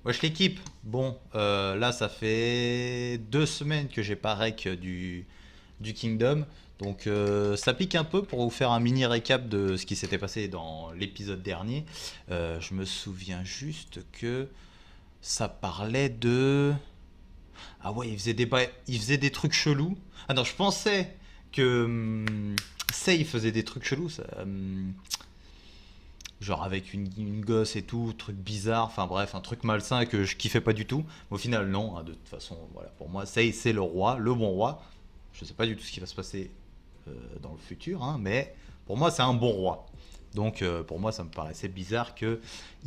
Wesh l'équipe. Bon, là ça fait 2 semaines que j'ai pas rec du Kingdom. Donc ça pique un peu pour vous faire un mini récap de ce qui s'était passé dans l'épisode dernier. Je me souviens juste que ça parlait de... Ah ouais, il faisait des trucs chelous. Ah non, je pensais que Sei faisait des trucs chelous. Genre avec une gosse et tout, truc bizarre, enfin bref, un truc malsain que je kiffais pas du tout. Mais au final, non, hein, de toute façon, voilà, pour moi, c'est le roi, le bon roi. Je sais pas du tout ce qui va se passer dans le futur, hein, mais pour moi, c'est un bon roi. Donc pour moi, ça me paraissait bizarre qu'il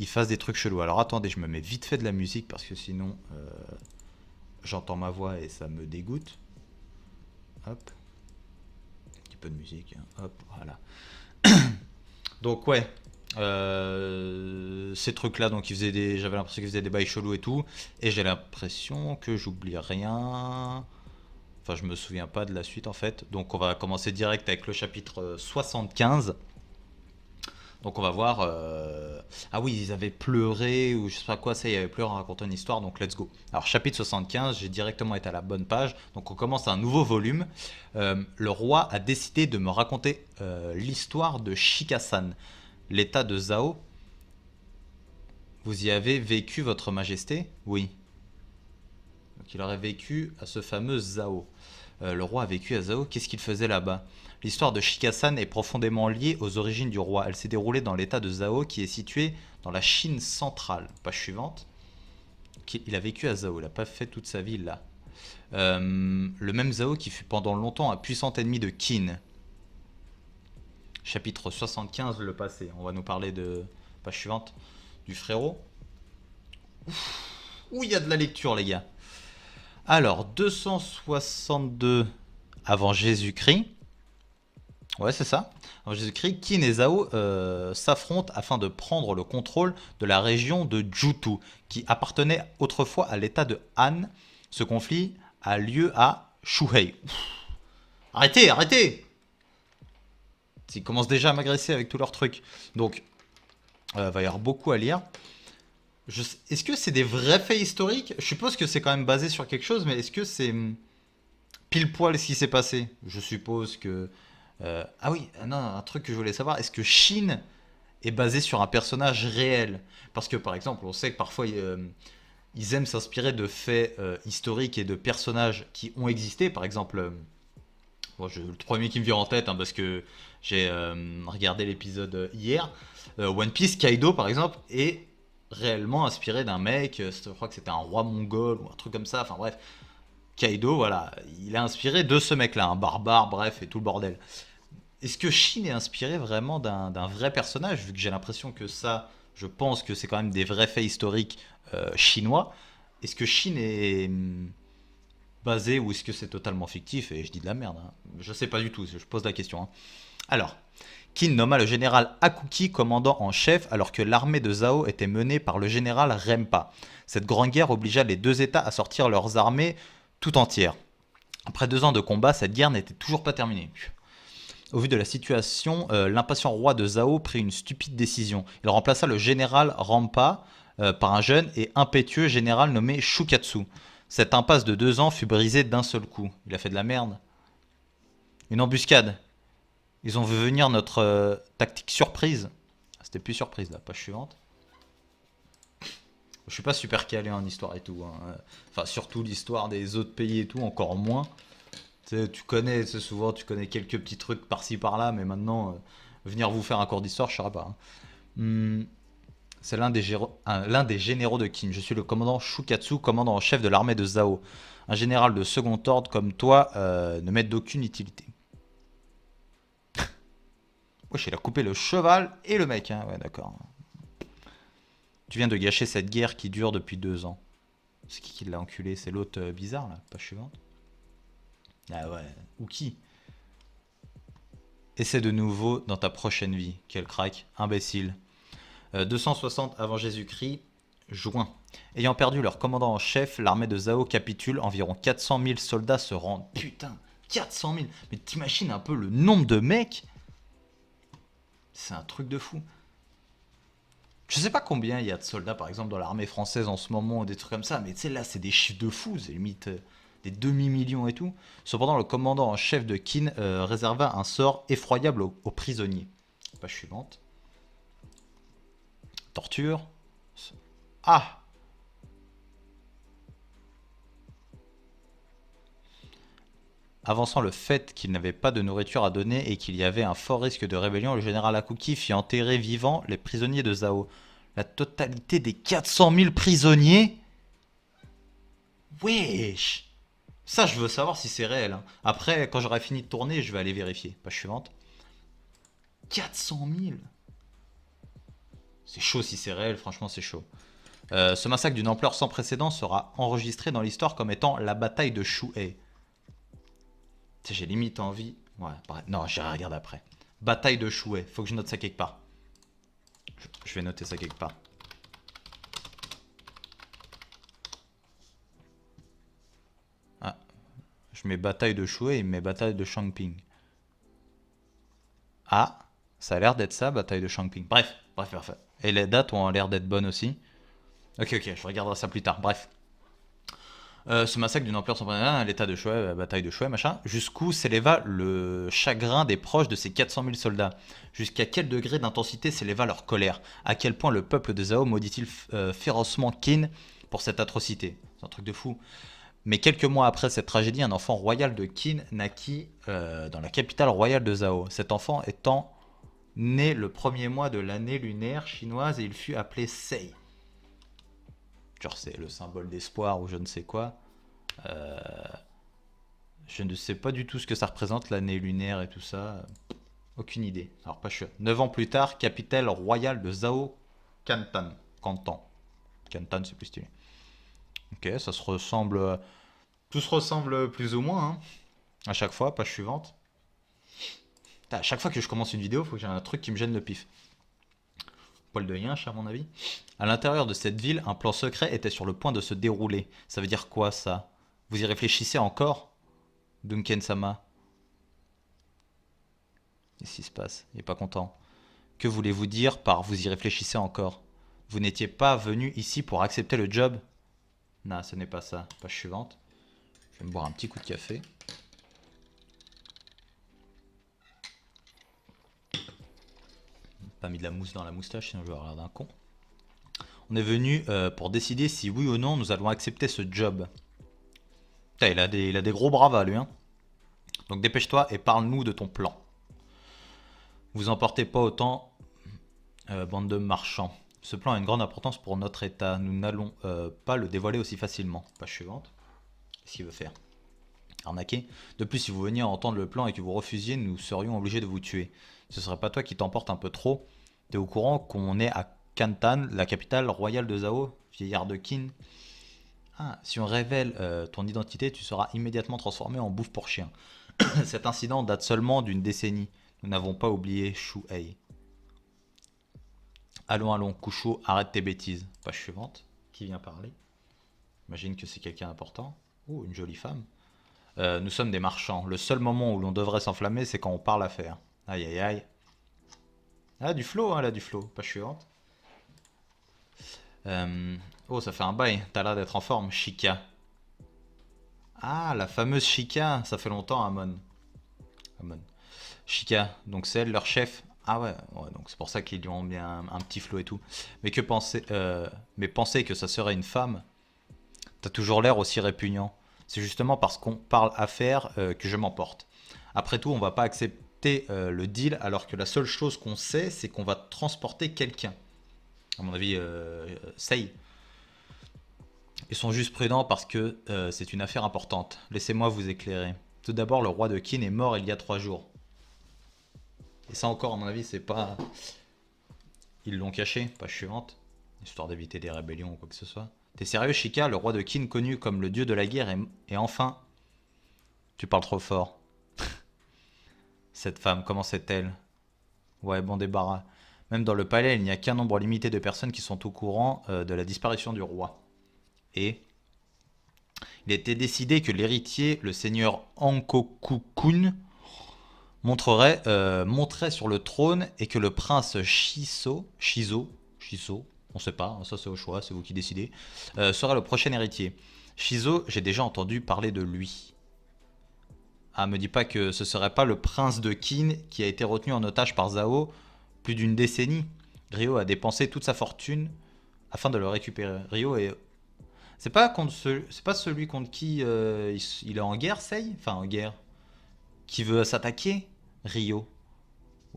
fasse des trucs chelous. Alors attendez, je me mets vite fait de la musique parce que sinon, j'entends ma voix et ça me dégoûte. Hop, un petit peu de musique, hein. Hop, voilà. Donc ouais, ces trucs-là, donc j'avais l'impression qu'ils faisaient des bails chelous et tout, et j'ai l'impression que j'oublie rien. Enfin, je me souviens pas de la suite en fait. Donc on va commencer direct avec le chapitre 75. Donc on va voir. Ah oui, ils avaient pleuré ou je sais pas quoi, ça, ils avaient pleuré en racontant une histoire, donc let's go. Alors chapitre 75, j'ai directement été à la bonne page. Donc on commence un nouveau volume. Le roi a décidé de me raconter l'histoire de Shikasan, l'état de Zhao. Vous y avez vécu, votre majesté? Oui. Donc il aurait vécu à ce fameux Zhao. Le roi a vécu à Zhao, qu'est-ce qu'il faisait là-bas? L'histoire de Shikasan est profondément liée aux origines du roi. Elle s'est déroulée dans l'état de Zhao qui est situé dans la Chine centrale. Page suivante. Il a vécu à Zhao, il n'a pas fait toute sa vie là. Le même Zhao qui fut pendant longtemps un puissant ennemi de Qin. Chapitre 75, le passé. On va nous parler de... Page suivante. Du frérot. Ouh, il y a de la lecture les gars. Alors, 262 avant Jésus-Christ. Ouais, c'est ça. Avant Jésus-Christ, Qin et Zhao s'affrontent afin de prendre le contrôle de la région de Jutu, qui appartenait autrefois à l'état de Han. Ce conflit a lieu à Shuhei. Arrêtez, arrêtez. Ils commencent déjà à m'agresser avec tous leurs trucs. Donc, va y avoir beaucoup à lire. Est-ce que c'est des vrais faits historiques? Je suppose que c'est quand même basé sur quelque chose, mais est-ce que c'est pile poil ce qui s'est passé? Je suppose que... Ah oui, non, un truc que je voulais savoir, est-ce que Shin est basé sur un personnage réel? Parce que par exemple, on sait que parfois ils aiment s'inspirer de faits historiques et de personnages qui ont existé. Par exemple, bon, le premier qui me vient en tête, hein, parce que j'ai regardé l'épisode hier, One Piece, Kaido par exemple, est réellement inspiré d'un mec, je crois que c'était un roi mongol ou un truc comme ça, enfin bref. Kaido, voilà, il est inspiré de ce mec-là, un barbare, bref, et tout le bordel. Est-ce que Shin est inspiré vraiment d'un vrai personnage, vu que j'ai l'impression que ça, je pense que c'est quand même des vrais faits historiques chinois. Est-ce que Shin est basé ou est-ce que c'est totalement fictif? Et je dis de la merde, hein. Je sais pas du tout, je pose la question, hein. Alors, Qin nomma le général Akuki commandant en chef alors que l'armée de Zhao était menée par le général Rempa. Cette grande guerre obligea les deux États à sortir leurs armées tout entières. Après 2 ans de combat, cette guerre n'était toujours pas terminée. Au vu de la situation, l'impatient roi de Zhao prit une stupide décision. Il remplaça le général Rampa par un jeune et impétueux général nommé Shukatsu. Cette impasse de 2 ans fut brisée d'un seul coup. Il a fait de la merde. Une embuscade. Ils ont vu venir notre tactique surprise. Ah, c'était plus surprise là, page suivante. Je suis pas super calé en histoire et tout, hein. Enfin, surtout l'histoire des autres pays et tout, encore moins. Tu connais, c'est souvent, tu connais quelques petits trucs par-ci par-là, mais maintenant, venir vous faire un cours d'histoire, je ne saurais pas, hein. Hmm, c'est l'un des généraux de Qin. Je suis le commandant Shukatsu, commandant en chef de l'armée de Zhao. Un général de second ordre comme toi ne m'est d'aucune utilité. Wesh, il a coupé le cheval et le mec, hein. Ouais, d'accord. Tu viens de gâcher cette guerre qui dure depuis 2 ans. C'est qui l'a enculé? C'est l'autre bizarre, là, page suivante. Ah ouais, ou qui? Essaie de nouveau dans ta prochaine vie. Quel crack, imbécile. 260 avant Jésus-Christ, juin. Ayant perdu leur commandant en chef, l'armée de Zhao capitule. Environ 400 000 soldats se rendent. Putain, 400 000. Mais t'imagines un peu le nombre de mecs? C'est un truc de fou. Je sais pas combien il y a de soldats, par exemple, dans l'armée française en ce moment, ou des trucs comme ça, mais tu sais, là, c'est des chiffres de fou, c'est limite des demi-millions et tout. Cependant, le commandant en chef de Qin réserva un sort effroyable aux prisonniers. Page suivante. Torture. Ah! Avançant le fait qu'il n'avait pas de nourriture à donner et qu'il y avait un fort risque de rébellion, le général Akuki fit enterrer vivants les prisonniers de Zhao. La totalité des 400 000 prisonniers. Wesh! Ça, je veux savoir si c'est réel, hein. Après, quand j'aurai fini de tourner, je vais aller vérifier. Page suivante. 400 000. C'est chaud si c'est réel, franchement, c'est chaud. Ce massacre d'une ampleur sans précédent sera enregistré dans l'histoire comme étant la bataille de Shuhei. J'ai limite envie. Ouais, bref. Non, j'irai regarder après. Bataille de Shuhei. Faut que je note ça quelque part. Je vais noter ça quelque part. Ah. Je mets bataille de Shuhei et mets bataille de Changping. Ah. Ça a l'air d'être ça, bataille de Changping. Bref, bref, bref. Et les dates ont l'air d'être bonnes aussi. Ok, ok, je regarderai ça plus tard. Bref. Ce massacre d'une ampleur sans précédent, l'état de Shuhei, bataille de Shuhei, machin, jusqu'où s'éleva le chagrin des proches de ces 400 000 soldats? Jusqu'à quel degré d'intensité s'éleva leur colère? À quel point le peuple de Zhao maudit-il férocement Qin pour cette atrocité? C'est un truc de fou. Mais quelques mois après cette tragédie, un enfant royal de Qin naquit dans la capitale royale de Zhao. Cet enfant étant né le premier mois de l'année lunaire chinoise et il fut appelé Sei. Genre c'est le symbole d'espoir ou je ne sais quoi. Je ne sais pas du tout ce que ça représente, l'année lunaire et tout ça. Aucune idée. Alors pas sûr. 9 ans plus tard, capitale royale de Zhao Canton. Canton. Canton, c'est plus stylé. Ok, ça se ressemble. Tout se ressemble plus ou moins, hein. À chaque fois, page suivante. Putain, à chaque fois que je commence une vidéo, il faut que j'ai un truc qui me gêne le pif. Poil de yinche, à mon avis. À l'intérieur de cette ville, un plan secret était sur le point de se dérouler. Ça veut dire quoi, ça? Vous y réfléchissez encore, Dunken-sama? Qu'est-ce qui se passe? Il est pas content. Que voulez-vous dire par vous y réfléchissez encore? Vous n'étiez pas venu ici pour accepter le job? Non, ce n'est pas ça. Page suivante. Je vais me boire un petit coup de café. Pas mis de la mousse dans la moustache, sinon je vais avoir l'air d'un con. On est venu pour décider si oui ou non nous allons accepter ce job. Putain, il a des gros bravas lui, hein. Donc dépêche-toi et parle-nous de ton plan. Vous emportez pas autant, bande de marchands. Ce plan a une grande importance pour notre état. Nous n'allons pas le dévoiler aussi facilement. Page suivante. Qu'est-ce qu'il veut faire? Arnaquer. De plus, si vous veniez à entendre le plan et que vous refusiez, nous serions obligés de vous tuer. Ce serait pas toi qui t'emporte un peu trop? T'es au courant qu'on est à Canton, la capitale royale de Zhao, vieillard de Qin? Ah, si on révèle ton identité, tu seras immédiatement transformé en bouffe pour chien. Cet incident date seulement d'une décennie. Nous n'avons pas oublié Shuhei. Allons, allons, Kusho, arrête tes bêtises. Page suivante. Qui vient parler? Imagine que c'est quelqu'un d'important. Oh, une jolie femme. Nous sommes des marchands. Le seul moment où l'on devrait s'enflammer, c'est quand on parle affaire. Aïe, aïe, aïe. Ah, du flow, hein, là, du flow. Page suivante. Oh, ça fait un bail. T'as l'air d'être en forme. Chica. Ah, la fameuse Chica. Ça fait longtemps, Amon. Amon. Chica, donc c'est elle leur chef. Ah ouais, ouais, donc c'est pour ça qu'ils lui ont mis un petit flow et tout. Mais penser que ça serait une femme, t'as toujours l'air aussi répugnant. C'est justement parce qu'on parle affaires que je m'emporte. Après tout, on va pas accepter le deal alors que la seule chose qu'on sait, c'est qu'on va transporter quelqu'un. À mon avis, Sei. Ils sont juste prudents parce que c'est une affaire importante. Laissez-moi vous éclairer. Tout d'abord, le roi de Qin est mort il y a 3 jours. Et ça encore, à mon avis, c'est pas... Ils l'ont caché, page suivante. Histoire d'éviter des rébellions ou quoi que ce soit. T'es sérieux, Shika? Le roi de Qin, connu comme le dieu de la guerre, et enfin... Tu parles trop fort. Cette femme, comment c'est-elle? Ouais, bon débarras. Même dans le palais, il n'y a qu'un nombre limité de personnes qui sont au courant de la disparition du roi. Et... Il était décidé que l'héritier, le seigneur Hankoku-kun, monterait sur le trône et que le prince Shizo Shizo, on sait pas, ça c'est au choix, c'est vous qui décidez, sera le prochain héritier. Shizo, j'ai déjà entendu parler de lui. Ah, me dis pas que ce serait pas le prince de Qin qui a été retenu en otage par Zhao plus d'une décennie. Ryo a dépensé toute sa fortune afin de le récupérer. Ryo est... C'est pas celui contre qui il est en guerre, Sei? Enfin, en guerre. Qui veut s'attaquer? Ryo.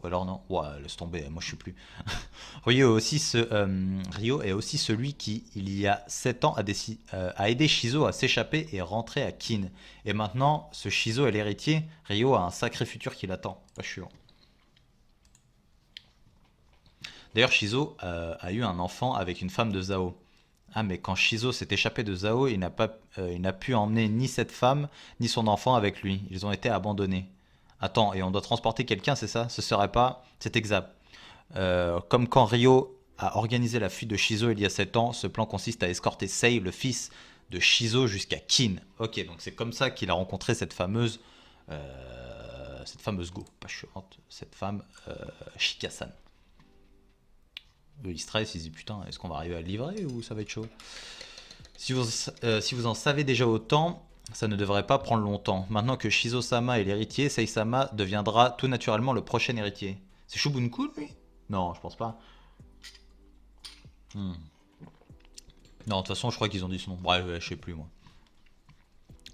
Ou alors non. Ouais, laisse tomber, moi je suis plus. Ryo est aussi celui qui, il y a 7 ans, a aidé Shizo à s'échapper et rentrer à Qin. Et maintenant, ce Shizo est l'héritier. Ryo a un sacré futur qui l'attend. Pas chiant. D'ailleurs, Shizo a eu un enfant avec une femme de Zhao. Ah, mais quand Shizo s'est échappé de Zhao, il n'a pu emmener ni cette femme, ni son enfant avec lui. Ils ont été abandonnés. Attends, et on doit transporter quelqu'un, c'est ça? Ce serait pas... C'est exact. Comme quand Ryo a organisé la fuite de Shizo il y a 7 ans, ce plan consiste à escorter Sei, le fils de Shizo, jusqu'à Qin. Ok, donc c'est comme ça qu'il a rencontré cette fameuse Go, pas chiante, cette femme Shikasan. Il stresse, il se dit putain, est-ce qu'on va arriver à le livrer ou ça va être chaud? Si vous en savez déjà autant, ça ne devrait pas prendre longtemps. Maintenant que Shizo-sama est l'héritier, Sei-sama deviendra tout naturellement le prochain héritier. C'est Shubunku, lui? Non, je pense pas. Hmm. Non, de toute façon, je crois qu'ils ont dit ce nom. Bref, ouais, je sais plus, moi.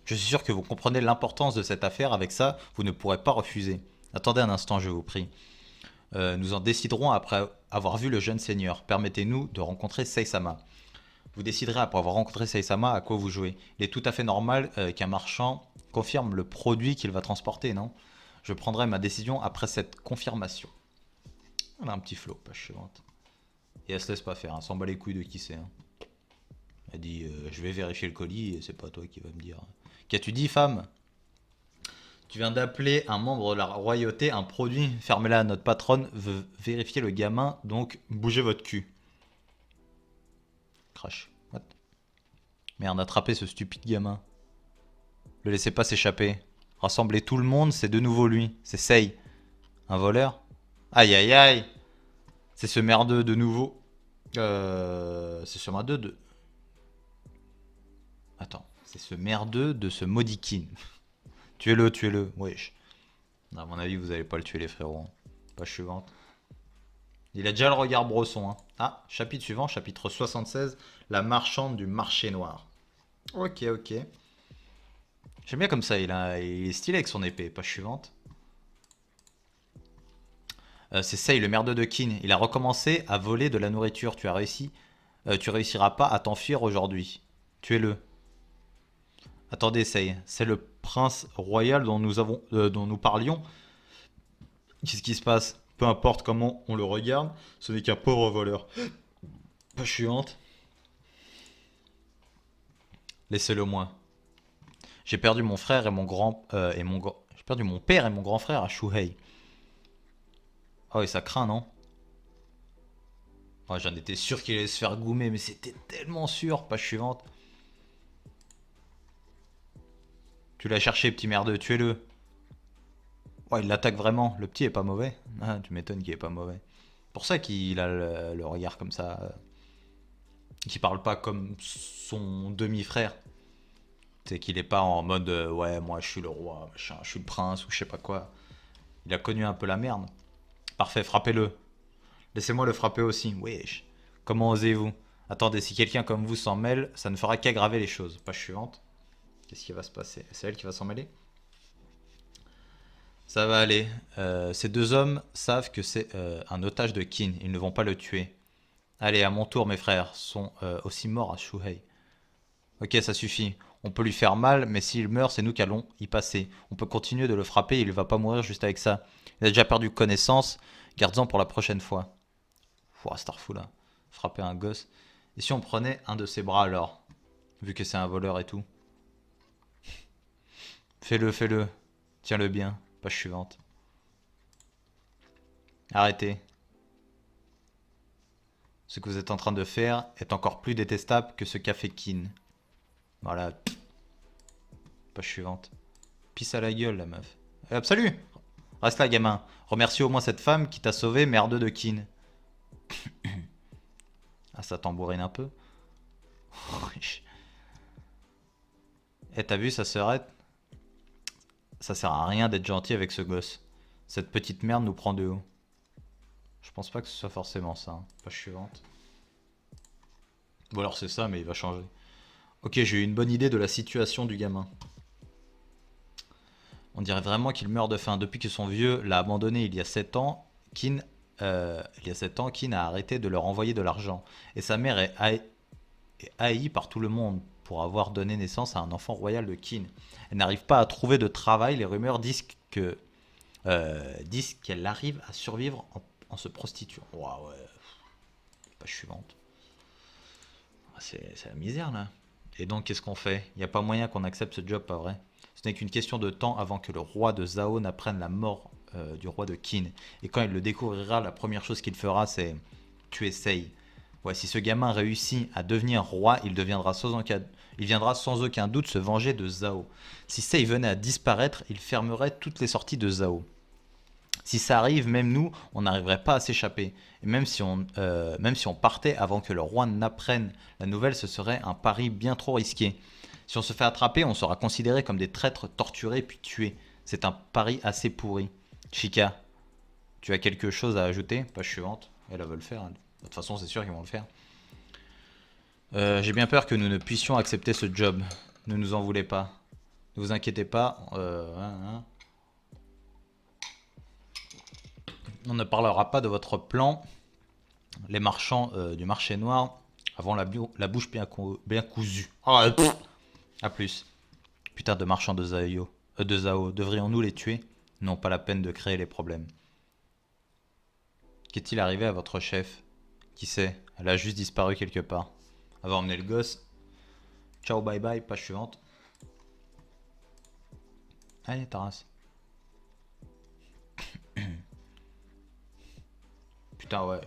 Je suis sûr que vous comprenez l'importance de cette affaire. Avec ça, vous ne pourrez pas refuser. Attendez un instant, je vous prie. Nous en déciderons après avoir vu le jeune seigneur. Permettez-nous de rencontrer Sei-sama. Vous déciderez après avoir rencontré Sei-sama à quoi vous jouez. Il est tout à fait normal qu'un marchand confirme le produit qu'il va transporter, non? Je prendrai ma décision après cette confirmation. Elle a un petit flow, pas chiante. Et elle se laisse pas faire, hein, s'en bat les couilles de qui c'est. Hein. Elle dit je vais vérifier le colis et c'est pas toi qui vas me dire. Qu'as-tu dit, femme? Tu viens d'appeler un membre de la royauté un produit. Fermez-la, notre patronne veut vérifier le gamin, donc bougez votre cul. Crash. What? Merde, attrapez ce stupide gamin. Le laissez pas s'échapper. Rassemblez tout le monde, c'est de nouveau lui. C'est Sei. Un voleur? Aïe aïe aïe. C'est ce merdeux de nouveau. C'est ce merdeux de... Attends. C'est ce merdeux de ce Modikin. Tuez-le, tuez-le. Wesh. À mon avis, vous allez pas le tuer, les frérots. Page suivante. Il a déjà le regard brosson. Hein. Ah, chapitre suivant, chapitre 76. La marchande du marché noir. Ok, ok. J'aime bien comme ça, il est stylé avec son épée. Page suivante. C'est Sei, le merdeux de Qin. Il a recommencé à voler de la nourriture. Tu as réussi. Tu réussiras pas à t'enfuir aujourd'hui. Tuez-le. Attendez, Sei. C'est le prince royal dont nous parlions. Qu'est-ce qui se passe? Peu importe comment on le regarde, ce n'est qu'un pauvre voleur. Page suivante. Laissez-le moi. J'ai perdu mon frère et j'ai perdu mon père et mon grand frère à Shuhei. Ah oui, ça craint, non? Ouais, j'en étais sûr qu'il allait se faire goumer, mais c'était tellement sûr. Page suivante. Tu l'as cherché, petit merdeux, tuez-le. Ouais, il l'attaque vraiment. Le petit est pas mauvais. Ah, tu m'étonnes qu'il est pas mauvais. Pour ça qu'il a le regard comme ça. Qu'il parle pas comme son demi-frère. C'est qu'il est pas en mode ouais, moi je suis le roi, machin, je suis le prince ou je sais pas quoi. Il a connu un peu la merde. Parfait, frappez-le. Laissez-moi le frapper aussi. Wesh. Comment osez-vous? Attendez, si quelqu'un comme vous s'en mêle, ça ne fera qu'aggraver les choses. Page suivante. Qu'est-ce qui va se passer? C'est elle qui va s'en mêler? Ça va aller. Ces deux hommes savent que c'est un otage de Qin. Ils ne vont pas le tuer. Allez, à mon tour, mes frères sont aussi morts à Shuhei. Ok, ça suffit. On peut lui faire mal, mais s'il meurt, c'est nous qui allons y passer. On peut continuer de le frapper, il va pas mourir juste avec ça. Il a déjà perdu connaissance. Garde-en pour la prochaine fois. Ouah, Starfou là. Frapper un gosse. Et si on prenait un de ses bras alors? Vu que c'est un voleur et tout. Fais-le, fais-le. Tiens-le bien. Page suivante. Arrêtez. Ce que vous êtes en train de faire est encore plus détestable que ce qu'a fait Kin. Voilà. Page suivante. Pisse à la gueule, la meuf. Hop, salut! Reste là, gamin. Remercie au moins cette femme qui t'a sauvé, merdeux de Kin. Ah, ça tambourine un peu. Eh, t'as vu, ça sert à rien d'être gentil avec ce gosse. Cette petite merde nous prend de haut. Je pense pas que ce soit forcément ça, hein. Page suivante. Ou alors c'est ça, mais il va changer. Ok, j'ai eu une bonne idée de la situation du gamin. On dirait vraiment qu'il meurt de faim. Depuis que son vieux l'a abandonné il y a 7 ans, Kin a arrêté de leur envoyer de l'argent. Et sa mère est haïe par tout le monde pour avoir donné naissance à un enfant royal de Kin. Elle n'arrive pas à trouver de travail. Les rumeurs disent qu'elle arrive à survivre en se prostituant. Waouh, ouais. Page suivante. C'est la misère là. Et donc qu'est-ce qu'on fait? Il n'y a pas moyen qu'on accepte ce job, pas vrai? Ce n'est qu'une question de temps avant que le roi de Zhao n'apprenne la mort du roi de Qin. Et quand il le découvrira, la première chose qu'il fera, c'est tuer Sei. Ouais, si ce gamin réussit à devenir roi, il viendra sans aucun doute se venger de Zhao. Si Sei venait à disparaître, il fermerait toutes les sorties de Zhao. Si ça arrive, même nous, on n'arriverait pas à s'échapper. Et même si on partait avant que le roi n'apprenne la nouvelle, ce serait un pari bien trop risqué. Si on se fait attraper, on sera considéré comme des traîtres torturés puis tués. C'est un pari assez pourri. Chica, tu as quelque chose à ajouter? Page suivante. Elle veut le faire. Elle. De toute façon, c'est sûr qu'ils vont le faire. J'ai bien peur que nous ne puissions accepter ce job. Ne nous en voulez pas. Ne vous inquiétez pas. On ne parlera pas de votre plan. Les marchands du marché noir avons la bouche bien cousue. Ah, à plus. Putain de marchands de Zao. Devrions-nous les tuer? Non, pas la peine de créer les problèmes. Qu'est-il arrivé à votre chef? Qui sait? Elle a juste disparu quelque part. Elle va emmener le gosse. Ciao, bye bye, page suivante. Allez, Taras. Putain, ouais,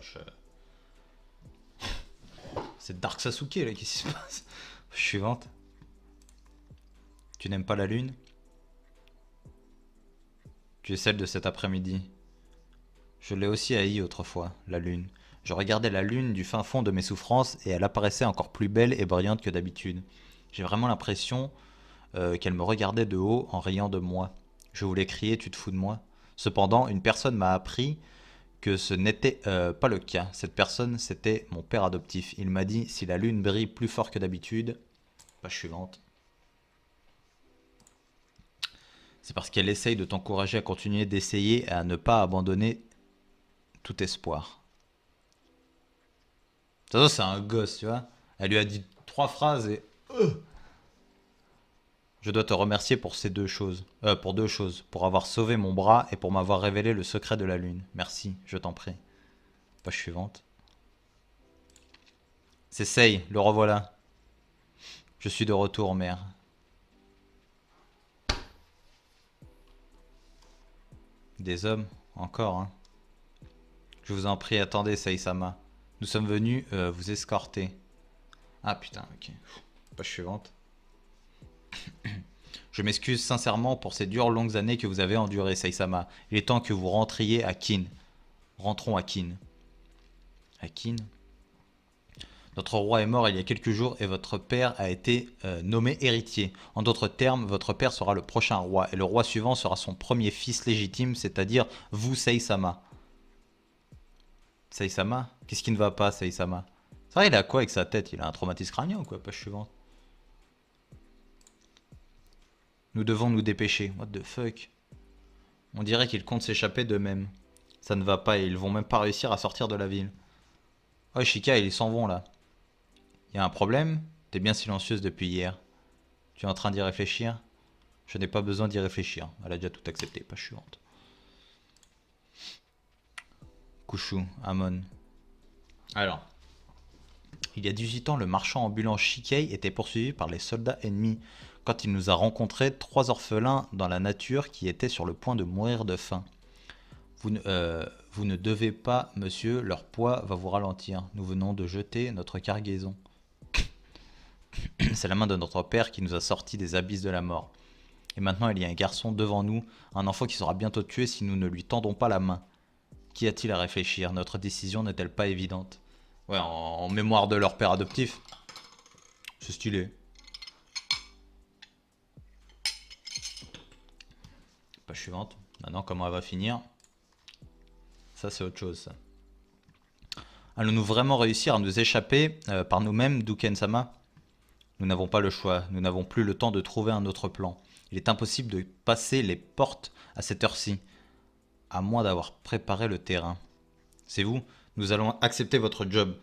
c'est Dark Sasuke là, qu'est-ce qui se passe? Suivante. Tu n'aimes pas la lune? Tu es celle de cet après-midi. Je l'ai aussi haïe autrefois, la lune. Je regardais la lune du fin fond de mes souffrances et elle apparaissait encore plus belle et brillante que d'habitude. J'ai vraiment l'impression qu'elle me regardait de haut en riant de moi. Je voulais crier, tu te fous de moi. Cependant, une personne m'a appris que ce n'était pas le cas. Cette personne, c'était mon père adoptif. Il m'a dit, si la lune brille plus fort que d'habitude, page suivante, c'est parce qu'elle essaye de t'encourager à continuer d'essayer et à ne pas abandonner tout espoir. De toute façon, c'est un gosse, tu vois. Elle lui a dit 3 phrases et... Je dois te remercier pour ces deux choses. Pour 2 choses. Pour avoir sauvé mon bras et pour m'avoir révélé le secret de la lune. Merci, je t'en prie. Page suivante. C'est Sei, le revoilà. Je suis de retour, mère. Des hommes? Encore, hein. Je vous en prie, attendez, Sei-sama. Nous sommes venus vous escorter. Ah putain, ok. Page suivante. Je m'excuse sincèrement pour ces dures longues années que vous avez endurées, Sei-sama. Il est temps que vous rentriez à Kin. Rentrons à Kin. À Kin. Notre roi est mort il y a quelques jours et votre père a été nommé héritier. En d'autres termes, votre père sera le prochain roi et le roi suivant sera son premier fils légitime, c'est-à-dire vous, Sei-sama. Sei-sama? Qu'est-ce qui ne va pas, Sei-sama? C'est vrai, il a quoi avec sa tête? Il a un traumatisme crânien ou quoi? Page suivante. Nous devons nous dépêcher. What the fuck? On dirait qu'ils comptent s'échapper d'eux-mêmes. Ça ne va pas et ils vont même pas réussir à sortir de la ville. Oh, Chica, ils s'en vont là. Y a un problème? T'es bien silencieuse depuis hier. Tu es en train d'y réfléchir? Je n'ai pas besoin d'y réfléchir. Elle a déjà tout accepté. Page suivante. Kushu, Amon. Alors. Il y a 18 ans, le marchand ambulant Shikei était poursuivi par les soldats ennemis quand il nous a rencontrés 3 orphelins dans la nature qui étaient sur le point de mourir de faim. Vous ne devez pas, monsieur, leur poids va vous ralentir. Nous venons de jeter notre cargaison. C'est la main de notre père qui nous a sortis des abysses de la mort. Et maintenant il y a un garçon devant nous, un enfant qui sera bientôt tué si nous ne lui tendons pas la main. Qu'y a-t-il à réfléchir? Notre décision n'est-elle pas évidente? Ouais, en mémoire de leur père adoptif. C'est stylé. Page suivante. Maintenant, comment elle va finir? Ça, c'est autre chose, ça. Allons-nous vraiment réussir à nous échapper par nous-mêmes, Duken-sama? Nous n'avons pas le choix. Nous n'avons plus le temps de trouver un autre plan. Il est impossible de passer les portes à cette heure-ci, à moins d'avoir préparé le terrain. C'est vous? Nous allons accepter votre job.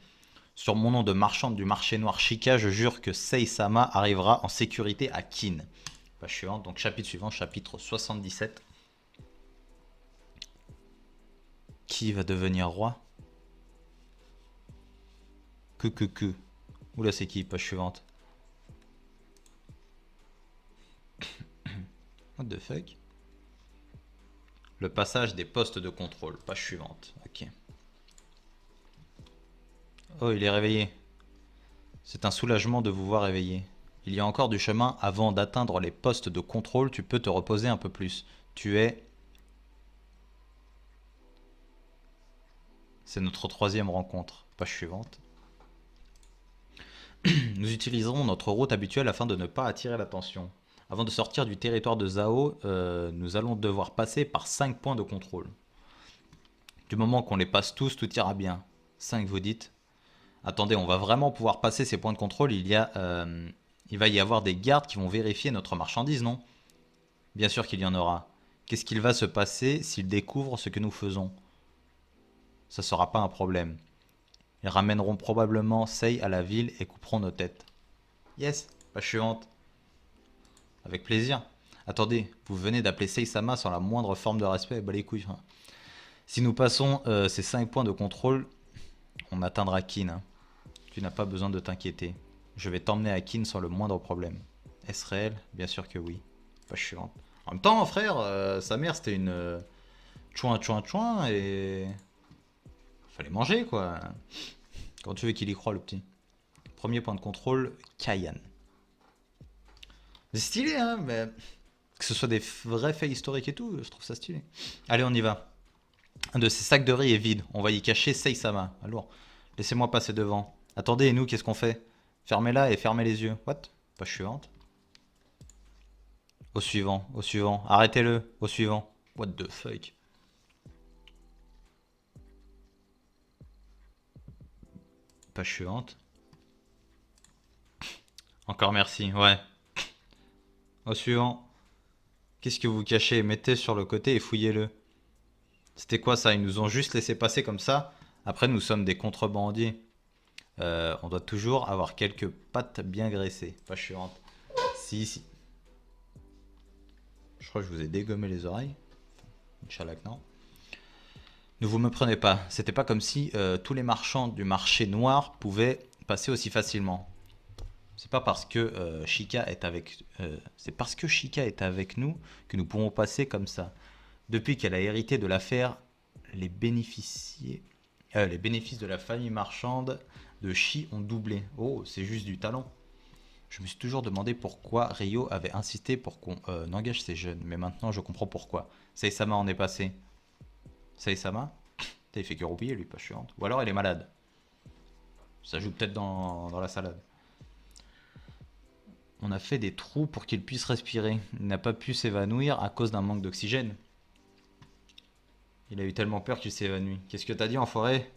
Sur mon nom de marchande du marché noir Shika, je jure que Sei-sama arrivera en sécurité à Kin. Page suivante, donc chapitre suivant, chapitre 77. Qui va devenir roi? Que. Oula, c'est qui? Page suivante. What the fuck? Le passage des postes de contrôle. Page suivante. Ok. Oh, il est réveillé. C'est un soulagement de vous voir réveillé. Il y a encore du chemin avant d'atteindre les postes de contrôle. Tu peux te reposer un peu plus. Tu es... C'est notre troisième rencontre. Page suivante. Nous utiliserons notre route habituelle afin de ne pas attirer l'attention. Avant de sortir du territoire de Zao, nous allons devoir passer par 5 points de contrôle. Du moment qu'on les passe tous, tout ira bien. 5, vous dites? Attendez, on va vraiment pouvoir passer ces points de contrôle. Il va y avoir des gardes qui vont vérifier notre marchandise, non? Bien sûr qu'il y en aura. Qu'est-ce qu'il va se passer s'ils découvrent ce que nous faisons? Ça sera pas un problème. Ils ramèneront probablement Sei à la ville et couperont nos têtes. Yes, page suivante. Avec plaisir. Attendez, vous venez d'appeler Sei-sama sans la moindre forme de respect. Bah les couilles. Si nous passons ces 5 points de contrôle, on atteindra Kin. Hein. Tu n'as pas besoin de t'inquiéter. Je vais t'emmener à Kin sans le moindre problème. Est-ce réel? Bien sûr que oui. Page suivante. En même temps, frère, sa mère c'était une chouin et fallait manger quoi. Quand tu veux qu'il y croit le petit. Premier point de contrôle, Kayan. C'est stylé hein, mais que ce soit des vrais faits historiques et tout, je trouve ça stylé. Allez, on y va. Un de ces sacs de riz est vide. On va y cacher Sei-sama. Alors, laissez-moi passer devant. Attendez, et nous, qu'est-ce qu'on fait? Fermez-la et fermez les yeux. What? Page suivante. Au suivant, au suivant. Arrêtez-le, au suivant. What the fuck? Page suivante. Encore merci, ouais. Au suivant. Qu'est-ce que vous cachez? Mettez sur le côté et fouillez-le. C'était quoi ça? Ils nous ont juste laissé passer comme ça. Après, nous sommes des contrebandiers. On doit toujours avoir quelques pattes bien graissées. Page suivante. Si. Je crois que je vous ai dégommé les oreilles. Inch'Allah que non. Ne vous me prenez pas. C'était pas comme si tous les marchands du marché noir pouvaient passer aussi facilement. C'est pas parce que Shika est avec, c'est parce que Shika est avec nous que nous pouvons passer comme ça. Depuis qu'elle a hérité de l'affaire, les les bénéfices de la famille marchande de Shi ont doublé. Oh, c'est juste du talent. Je me suis toujours demandé pourquoi Ryo avait insisté pour qu'on engage ces jeunes, mais maintenant je comprends pourquoi. Sei-sama en est passé. Sei-sama? Il fait que roupiller lui, pas chiante. Ou alors elle est malade. Ça joue peut-être dans la salade. On a fait des trous pour qu'il puisse respirer. Il n'a pas pu s'évanouir à cause d'un manque d'oxygène. Il a eu tellement peur qu'il s'est évanoui. Qu'est-ce que t'as dit, enfoiré?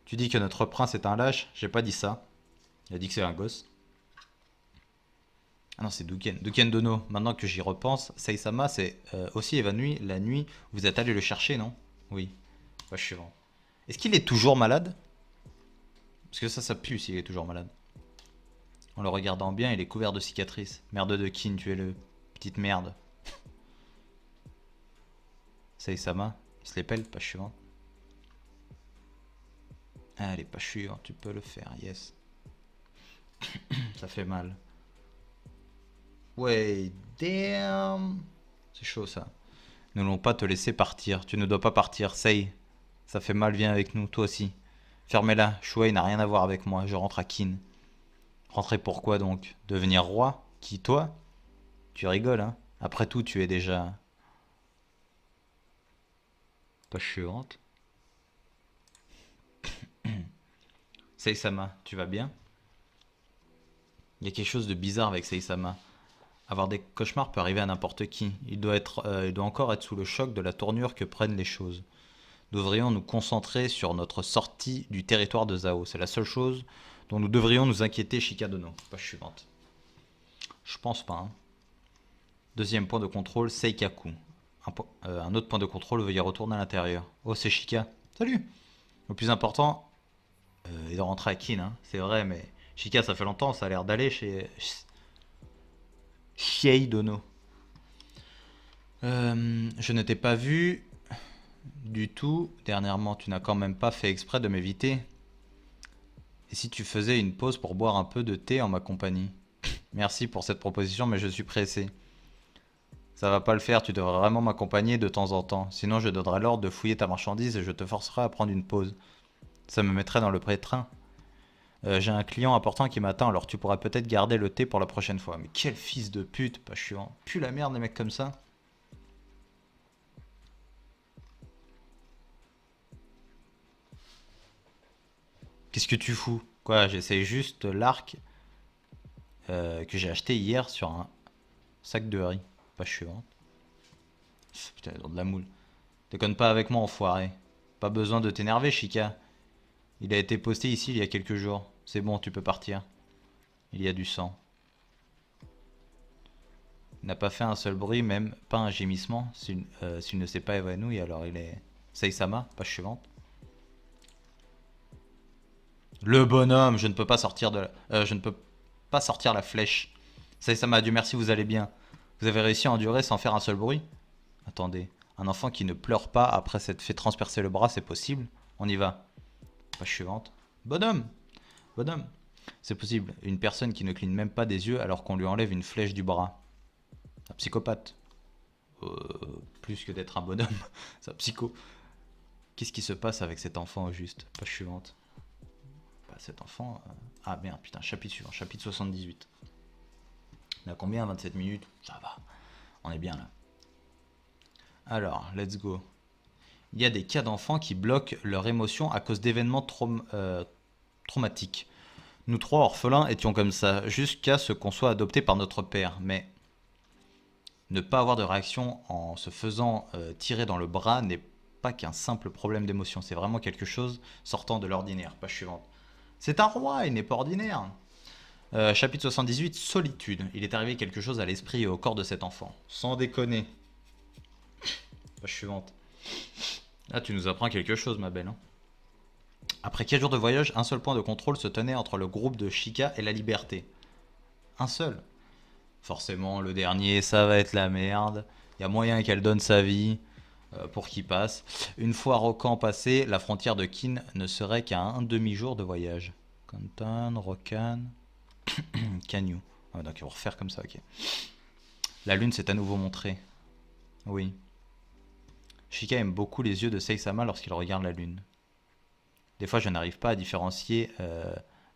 Tu dis que notre prince est un lâche? J'ai pas dit ça. Il a dit que c'est un gosse. Ah non, c'est Duken. Duken Dono. Maintenant que j'y repense, Sei-sama s'est aussi évanoui la nuit. Vous êtes allé le chercher, non? Oui. Ouais, je suis vent. Est-ce qu'il est toujours malade? Parce que ça pue s'il est toujours malade. En le regardant bien, il est couvert de cicatrices. Merde de Kin, tu es le petite merde. Sei-sama, il se les pèle, pas suivant. Allez, pas suivant, tu peux le faire, yes. Ça fait mal. Ouais, damn. C'est chaud ça. Nous n'allons pas te laisser partir. Tu ne dois pas partir, Sei. Ça fait mal, viens avec nous, toi aussi. Fermez-la, Shuei n'a rien à voir avec moi, je rentre à Kin. Rentrer pourquoi donc? Devenir roi? Qui, toi? Tu rigoles, hein? Après tout, tu es déjà... Page suivante. Seisama, tu vas bien? Il y a quelque chose de bizarre avec Seisama. Avoir des cauchemars peut arriver à n'importe qui. Il doit encore être sous le choc de la tournure que prennent les choses. Nous devrions nous concentrer sur notre sortie du territoire de Zao. C'est la seule chose dont nous devrions nous inquiéter, Shikadono. Page suivante. Je pense pas. Hein. Deuxième point de contrôle, Seikaku. Un autre point de contrôle, veuillez retourner à l'intérieur. Oh, c'est Shika. Salut. Le plus important est de rentrer à Kin. Hein. C'est vrai, mais Shika, ça fait longtemps, ça a l'air d'aller chez Sheidono. Je ne t'ai pas vu du tout. Dernièrement, tu n'as quand même pas fait exprès de m'éviter. Et si tu faisais une pause pour boire un peu de thé en ma compagnie? Merci pour cette proposition, mais je suis pressé. Ça va pas le faire, tu devrais vraiment m'accompagner de temps en temps. Sinon, je donnerai l'ordre de fouiller ta marchandise et je te forcerai à prendre une pause. Ça me mettrait dans le pré-train. J'ai un client important qui m'attend, alors tu pourras peut-être garder le thé pour la prochaine fois. Mais quel fils de pute, pas chiant. Pue la merde, les mecs comme ça. Qu'est-ce que tu fous? Quoi, j'essaie juste l'arc que j'ai acheté hier sur un sac de riz. Pas chiant. Putain, dans de la moule. Déconne pas avec moi, enfoiré. Pas besoin de t'énerver, Chica. Il a été posté ici il y a quelques jours. C'est bon, tu peux partir. Il y a du sang. Il n'a pas fait un seul bruit, même pas un gémissement. S'il ne s'est pas évanoui, alors il est... Seisama, page suivante. Le bonhomme, je ne peux pas sortir je ne peux pas sortir la flèche. Seisama, Dieu merci, vous allez bien. Vous avez réussi à endurer sans faire un seul bruit? Attendez, un enfant qui ne pleure pas après s'être fait transpercer le bras, c'est possible? On y va. Page suivante. Bonhomme! Bonhomme! C'est possible. Une personne qui ne cligne même pas des yeux alors qu'on lui enlève une flèche du bras. Un psychopathe. Plus que d'être un bonhomme. C'est un psycho. Qu'est-ce qui se passe avec cet enfant au juste? Page suivante. Bah, cet enfant... Ah merde, putain, chapitre suivant. Chapitre 78. On a combien? 27 minutes? Ça va. On est bien là. Alors, let's go. Il y a des cas d'enfants qui bloquent leurs émotions à cause d'événements traumatiques. Nous trois orphelins étions comme ça, jusqu'à ce qu'on soit adoptés par notre père. Mais ne pas avoir de réaction en se faisant tirer dans le bras n'est pas qu'un simple problème d'émotion. C'est vraiment quelque chose sortant de l'ordinaire. Page suivante. C'est un roi, il n'est pas ordinaire. Chapitre 78, solitude. Il est arrivé quelque chose à l'esprit et au corps de cet enfant. Sans déconner. Page suivante. Là, tu nous apprends quelque chose, ma belle. Hein. Après 4 jours de voyage, un seul point de contrôle se tenait entre le groupe de Chica et la Liberté. Un seul. Forcément, le dernier, ça va être la merde. Il y a moyen qu'elle donne sa vie pour qu'il passe. Une fois Rokan passé, la frontière de Kin ne serait qu'à un demi-jour de voyage. Kantan, Rokan, Kanyu. Ah, donc ils vont refaire comme ça, ok. La lune s'est à nouveau montrée. Oui. Chica aime beaucoup les yeux de Seisama lorsqu'il regarde la lune. Des fois, je n'arrive pas à différencier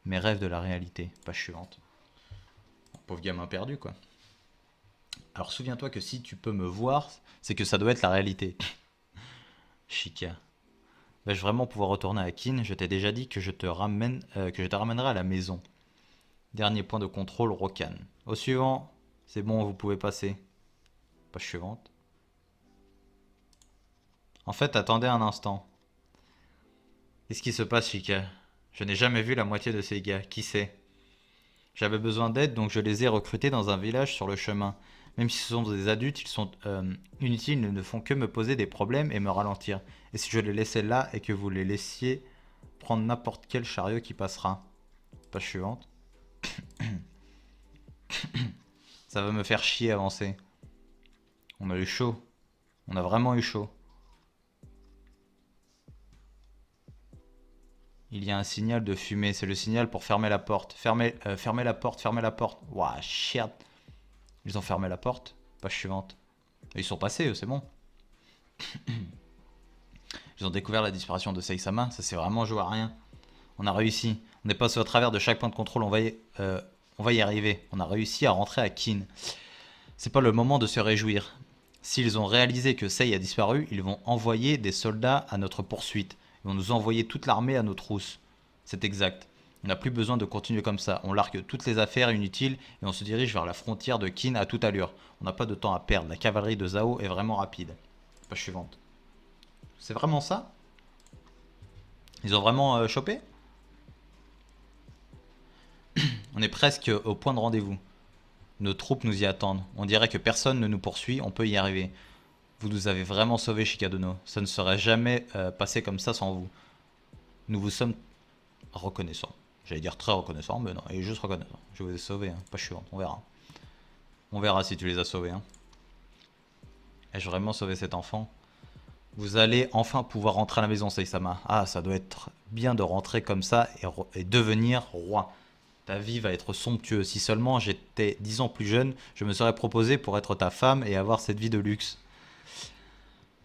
mes rêves de la réalité. Page suivante. Pauvre gamin perdu, quoi. Alors, souviens-toi que si tu peux me voir, c'est que ça doit être la réalité. Chica. Vais-je vraiment pouvoir retourner à Kin? Je t'ai déjà dit que je te ramènerai à la maison. Dernier point de contrôle, Rokan. Au suivant. C'est bon, vous pouvez passer. Page suivante. En fait, attendez un instant. Qu'est-ce qui se passe, Chica? Je n'ai jamais vu la moitié de ces gars. Qui c'est? J'avais besoin d'aide, donc je les ai recrutés dans un village sur le chemin. Même si ce sont des adultes, ils sont inutiles, ils ne font que me poser des problèmes et me ralentir. Et si je les laissais là et que vous les laissiez prendre n'importe quel chariot qui passera? Page suivante. Ça va me faire chier avancer. On a eu chaud. On a vraiment eu chaud. Il y a un signal de fumée. C'est le signal pour fermer la porte. Fermez la porte, fermez la porte. Ouah, shit. Ils ont fermé la porte. Page suivante. Ils sont passés, eux, c'est bon. Ils ont découvert la disparition de Seisama. Ça s'est vraiment joué à rien. On a réussi. On est passé au travers de chaque point de contrôle. On va y arriver. On a réussi à rentrer à Kin. C'est pas le moment de se réjouir. S'ils ont réalisé que Sei a disparu, ils vont envoyer des soldats à notre poursuite. Ils vont nous envoyer toute l'armée à nos trousses. C'est exact. On n'a plus besoin de continuer comme ça. On largue toutes les affaires inutiles et on se dirige vers la frontière de Qin à toute allure. On n'a pas de temps à perdre. La cavalerie de Zhao est vraiment rapide. Page suivante. C'est vraiment ça? Ils ont vraiment chopé? On est presque au point de rendez-vous. Nos troupes nous y attendent. On dirait que personne ne nous poursuit, on peut y arriver. Vous nous avez vraiment sauvés, Shikadono. Ça ne serait jamais passé comme ça sans vous. Nous vous sommes reconnaissants. J'allais dire très reconnaissants, mais non, il est juste reconnaissant. Je vous ai sauvés, hein. Pas suivante, on verra. On verra si tu les as sauvés. Hein. Ai-je vraiment sauvé cet enfant? Vous allez enfin pouvoir rentrer à la maison, Seisama. Ah, ça doit être bien de rentrer comme ça et devenir roi. Ta vie va être somptueuse. Si seulement j'étais 10 ans plus jeune, je me serais proposé pour être ta femme et avoir cette vie de luxe.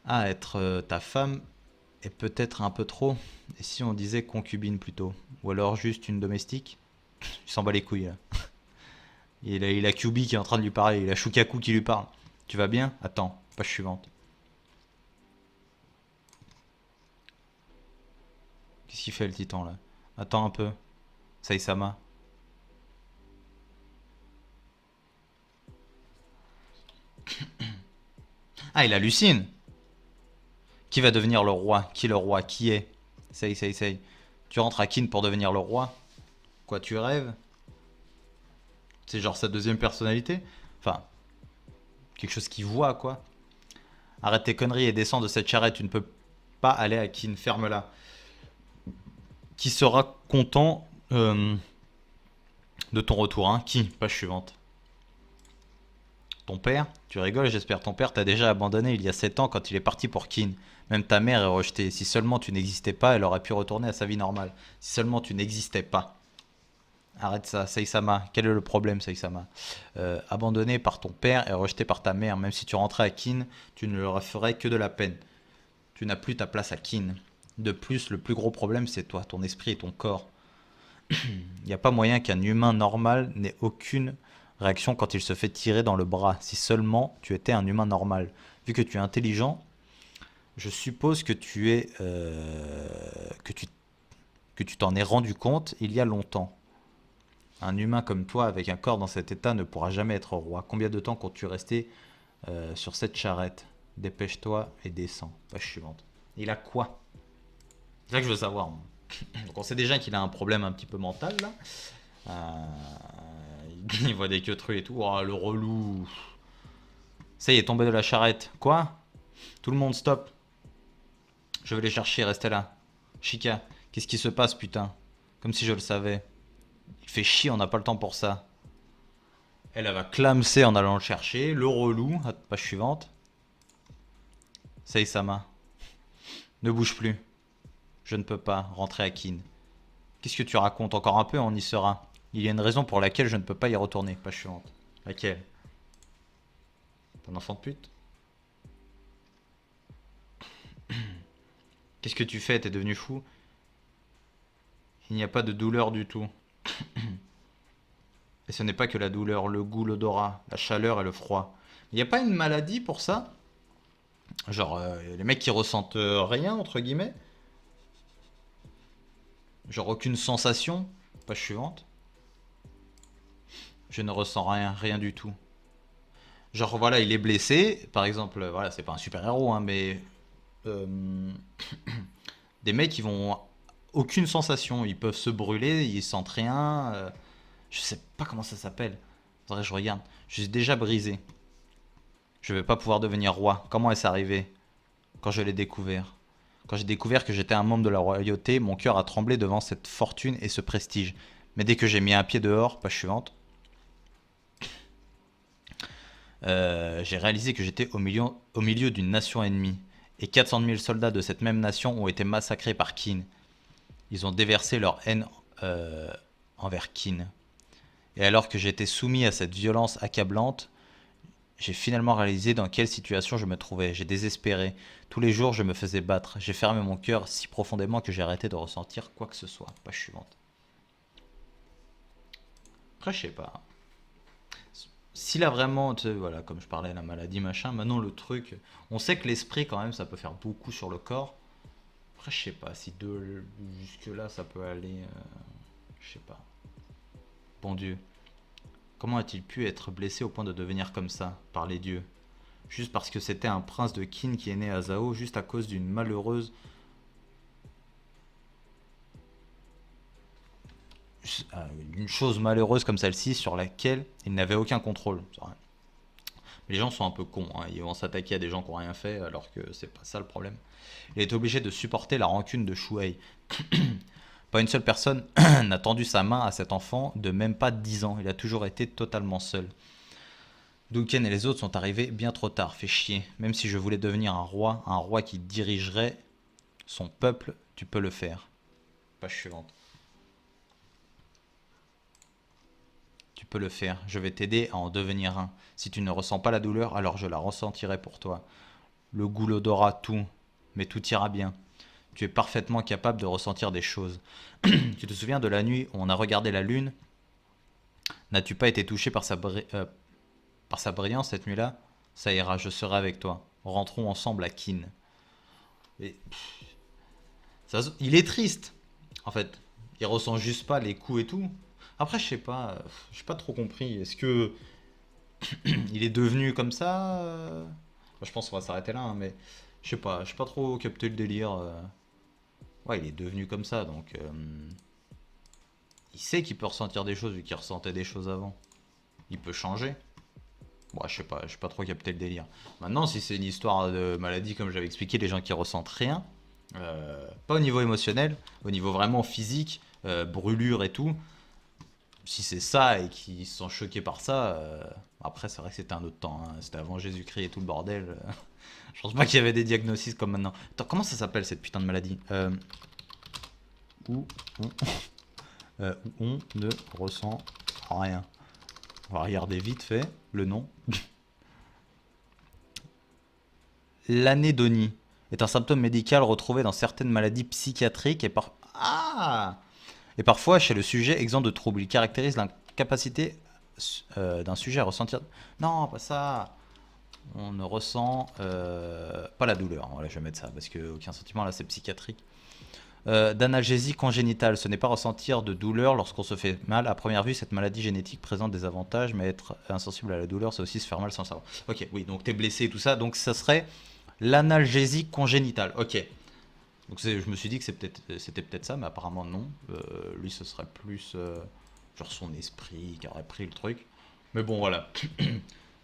Ah, être ta femme est peut-être un peu trop. Et si on disait concubine plutôt? Ou alors juste une domestique? Il s'en bat les couilles là. Il a Kyubi qui est en train de lui parler. Il a Shukaku qui lui parle. Tu vas bien? Attends, page suivante. Qu'est-ce qu'il fait le titan là? Attends un peu. Saisama. Ah, il hallucine. Qui va devenir le roi? Qui est le roi? Qui est? Sei. Tu rentres à Kin pour devenir le roi? Quoi, tu rêves? C'est genre sa deuxième personnalité? Enfin, quelque chose qu'il voit, quoi. Arrête tes conneries et descends de cette charrette. Tu ne peux pas aller à Kin. Ferme-la. Qui sera content de ton retour, hein? Qui? Page suivante. Ton père? Tu rigoles, j'espère. Ton père t'a déjà abandonné il y a 7 ans quand il est parti pour Kin. Même ta mère est rejetée. Si seulement tu n'existais pas, elle aurait pu retourner à sa vie normale. Si seulement tu n'existais pas. Arrête ça, Seisama. Quel est le problème, Seisama? Abandonné par ton père et rejeté par ta mère. Même si tu rentrais à Kin, tu ne leur ferais que de la peine. Tu n'as plus ta place à Kin. De plus, le plus gros problème, c'est toi, ton esprit et ton corps. Il n'y a pas moyen qu'un humain normal n'ait aucune réaction quand il se fait tirer dans le bras. Si seulement tu étais un humain normal. Vu que tu es intelligent, je suppose que tu es que tu t'en es rendu compte il y a longtemps. Un humain comme toi, avec un corps dans cet état, ne pourra jamais être roi. Combien de temps comptes-tu rester sur cette charrette? Dépêche-toi et descends. Page suivante. Il a quoi? C'est ça que je veux savoir. Moi. Donc on sait déjà qu'il a un problème un petit peu mental là. Il voit des queues et tout. Oh, le relou. Ça y est, tombé de la charrette. Quoi? Tout le monde stop. Je vais les chercher, restez là. Chica, qu'est-ce qui se passe, putain? Comme si je le savais. Il fait chier, on n'a pas le temps pour ça. Elle va clamser en allant le chercher. Le relou. Page suivante. Seisama. Ne bouge plus. Je ne peux pas rentrer à Kin. Qu'est-ce que tu racontes? Encore un peu, on y sera. Il y a une raison pour laquelle je ne peux pas y retourner. Page suivante. Laquelle? T'es un enfant de pute? Qu'est-ce que tu fais? T'es devenu fou? Il n'y a pas de douleur du tout. Et ce n'est pas que la douleur, le goût, l'odorat, la chaleur et le froid. Il n'y a pas une maladie pour ça? Genre, les mecs qui ressentent rien, entre guillemets? Genre aucune sensation? Page suivante. Je ne ressens rien, rien du tout. Genre voilà, il est blessé, par exemple, voilà, c'est pas un super-héros, hein, mais euh, des mecs qui vont aucune sensation, ils peuvent se brûler, ils sentent rien, je sais pas comment ça s'appelle. Faudrait que je regarde. Je suis déjà brisé. Je vais pas pouvoir devenir roi. Comment est-ce arrivé? Quand je l'ai découvert. Quand j'ai découvert que j'étais un membre de la royauté, mon cœur a tremblé devant cette fortune et ce prestige. Mais dès que j'ai mis un pied dehors, page suivante, j'ai réalisé que j'étais au milieu d'une nation ennemie. Et 400 000 soldats de cette même nation ont été massacrés par Qin. Ils ont déversé leur haine envers Qin. Et alors que j'étais soumis à cette violence accablante, j'ai finalement réalisé dans quelle situation je me trouvais. J'ai désespéré. Tous les jours, je me faisais battre. J'ai fermé mon cœur si profondément que j'ai arrêté de ressentir quoi que ce soit. Page suivante. Après, je sais pas. S'il a vraiment, tu sais, voilà, comme je parlais, la maladie, machin, maintenant le truc, on sait que l'esprit, quand même, ça peut faire beaucoup sur le corps. Après, je sais pas si de jusque-là, ça peut aller. Je sais pas. Bon Dieu. Comment a-t-il pu être blessé au point de devenir comme ça, par les dieux? Juste parce que c'était un prince de Qin qui est né à Zhao, juste à cause d'une malheureuse... Une chose malheureuse comme celle-ci sur laquelle il n'avait aucun contrôle. Mais les gens sont un peu cons, hein. Ils vont s'attaquer à des gens qui n'ont rien fait alors que c'est pas ça le problème. Il est obligé de supporter la rancune de Shuei. Pas une seule personne n'a tendu sa main à cet enfant de même pas 10 ans. Il a toujours été totalement seul. Duncan et les autres sont arrivés bien trop tard, fait chier. Même si je voulais devenir un roi qui dirigerait son peuple, tu peux le faire. Page suivante. Tu peux le faire, je vais t'aider à en devenir un. Si tu ne ressens pas la douleur, alors je la ressentirai pour toi. Le goût, l'odorat, tout. Mais tout ira bien. Tu es parfaitement capable de ressentir des choses. Tu te souviens de la nuit où on a regardé la lune? N'as-tu pas été touché par sa brillance cette nuit-là? Ça ira, je serai avec toi. Rentrons ensemble à Kin. Et, il est triste, en fait. Il ressent juste pas les coups et tout. Après, je sais pas, j'ai pas trop compris. Est-ce que il est devenu comme ça? Je pense qu'on va s'arrêter là, hein, mais je sais pas, j'ai pas trop capté le délire. Ouais, il est devenu comme ça, donc il sait qu'il peut ressentir des choses vu qu'il ressentait des choses avant. Il peut changer. Bon, je sais pas, j'ai pas trop capté le délire. Maintenant, si c'est une histoire de maladie, comme j'avais expliqué, les gens qui ressentent rien, pas au niveau émotionnel, au niveau vraiment physique, brûlure et tout, si c'est ça et qu'ils sont choqués par ça, après c'est vrai que c'était un autre temps, hein. C'était avant Jésus-Christ et tout le bordel. Je pense pas qu'il y avait des diagnostics comme maintenant. Attends, comment ça s'appelle cette putain de maladie? Où où on ne ressent rien. On va regarder vite fait le nom. L'anédonie est un symptôme médical retrouvé dans certaines maladies psychiatriques et parfois chez le sujet exempt de troubles. Il caractérise l'incapacité d'un sujet à ressentir... Non, pas ça. On ne ressent pas la douleur. Voilà, je vais mettre ça parce qu'aucun sentiment là, c'est psychiatrique. D'analgésie congénitale, ce n'est pas ressentir de douleur lorsqu'on se fait mal. À première vue, cette maladie génétique présente des avantages, mais être insensible à la douleur, c'est aussi se faire mal sans savoir. Ok, oui, donc t'es blessé et tout ça, donc ça serait l'analgésie congénitale. Ok. Donc je me suis dit que c'était peut-être ça, mais apparemment non. Lui, ce serait plus genre son esprit qui aurait pris le truc. Mais bon, voilà.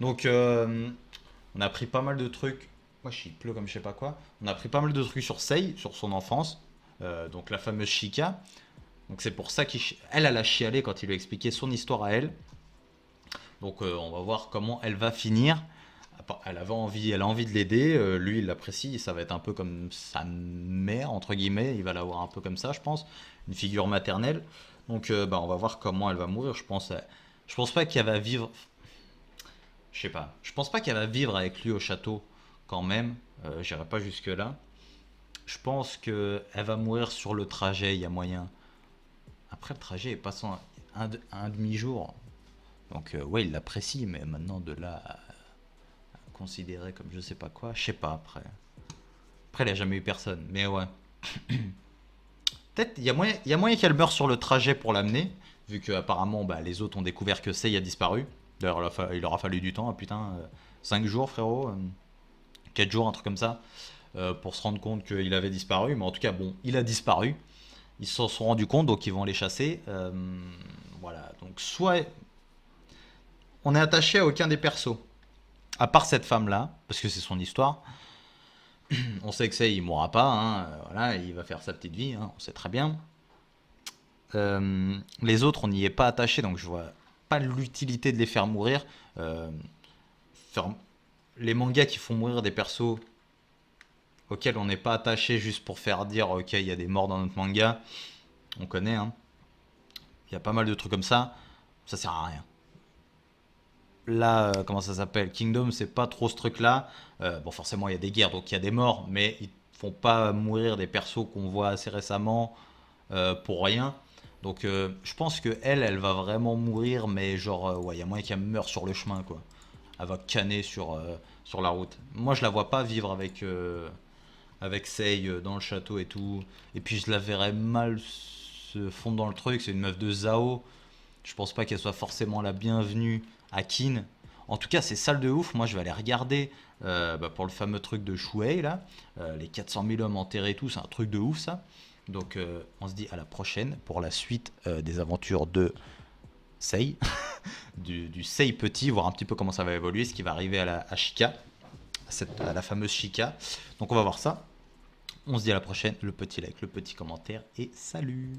Donc, on a appris pas mal de trucs. Moi, je suis pleu comme je sais pas quoi. On a appris pas mal de trucs sur Sei, sur son enfance. Donc, la fameuse Chica. Donc, c'est pour ça qu'elle, elle a chialé quand il lui a expliqué son histoire à elle. Donc, on va voir comment elle va finir. Elle a envie de l'aider. Lui, il l'apprécie. Ça va être un peu comme sa mère, entre guillemets. Il va l'avoir un peu comme ça, je pense. Une figure maternelle. Donc, on va voir comment elle va mourir. Je pense pas qu'elle va vivre. Je sais pas. Je pense pas qu'elle va vivre avec lui au château quand même. J'irai pas jusque là. Je pense que elle va mourir sur le trajet. Il y a moyen. Après, le trajet est passant un demi-jour. Donc, ouais, il l'apprécie, mais maintenant de là à considérer comme je sais pas quoi, je sais pas après. Après, il a jamais eu personne. Mais ouais. Peut-être il y a moyen qu'elle meure sur le trajet pour l'amener, vu que apparemment les autres ont découvert que Sei a disparu. D'ailleurs, il aura fallu du temps, hein, putain, 5 jours frérot, 4 jours, un truc comme ça, pour se rendre compte qu'il avait disparu. Mais en tout cas, bon, il a disparu. Ils s'en sont rendus compte, donc ils vont les chasser. Voilà, donc soit on est attaché à aucun des persos, à part cette femme-là, parce que c'est son histoire. On sait que Sei, il mourra pas, hein, voilà, il va faire sa petite vie, hein, on sait très bien. Les autres, on n'y est pas attaché, donc je vois pas l'utilité de les faire mourir. Euh, faire- Les mangas qui font mourir des persos auxquels on n'est pas attaché juste pour faire dire ok, il y a des morts dans notre manga, on connaît, hein. Il y a pas mal de trucs comme ça sert à rien. Là, comment ça s'appelle? Kingdom, c'est pas trop ce truc-là. Bon, forcément, il y a des guerres, donc il y a des morts, mais ils font pas mourir des persos qu'on voit assez récemment pour rien. Donc je pense que elle va vraiment mourir, mais genre, ouais, il y a moyen qu'elle meure sur le chemin, quoi. Elle va canner sur la route. Moi, je la vois pas vivre avec Sei dans le château et tout. Et puis, je la verrais mal se se fondre dans le truc. C'est une meuf de Zao. Je pense pas qu'elle soit forcément la bienvenue à Kin. En tout cas, c'est sale de ouf. Moi, je vais aller regarder pour le fameux truc de Shuei, là. Les 400 000 hommes enterrés et tout, c'est un truc de ouf, ça. Donc, on se dit à la prochaine pour la suite des aventures de Sei. du Sei petit, voir un petit peu comment ça va évoluer, ce qui va arriver à Shika, à la fameuse Shika. Donc, on va voir ça. On se dit à la prochaine. Le petit like, le petit commentaire et salut!